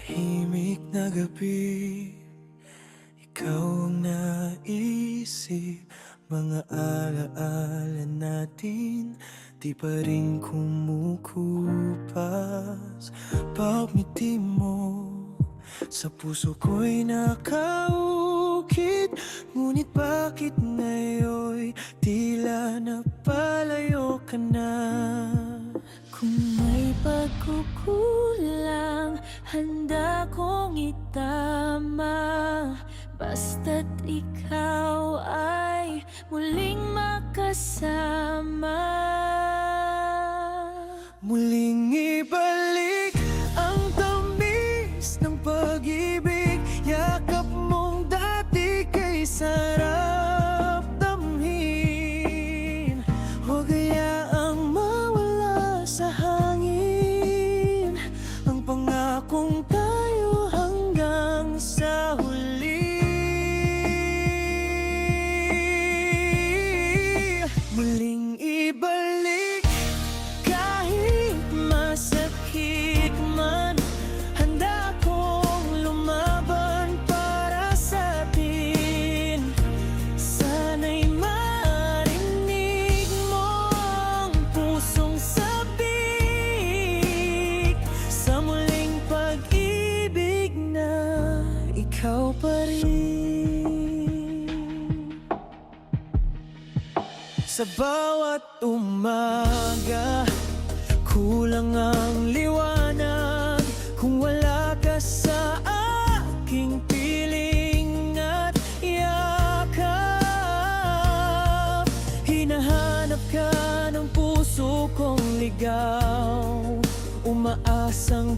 Tahimik na gabi, ikaw ang naisip. Mga alaala natin, di pa rin kumukupas. Pagngiti mo, sa puso ko'y nakaukit. Ngunit bakit ngayon'y tila napalayo ka na? Kung may pagkukulang, handa kong itama. Basta't ikaw ay muling makasama. Muling ibalik ang tamis ng pag-ibig. Yakap mong dati kay sarap damhin. Huwag hayaang mawala sa hangin ang pangakong tayo hanggang sa huli. Muling ibalik kahit masakit man. Handa kong lumaban para sa atin. Sana'y marinig mo ang pusong sabik sa muling pag-ibig na ikaw pa rin. Sa bawat umaga, kulang ang liwanag kung wala ka sa aking piling at yakap. Hinahanap ka ng puso kong ligaw, umaasang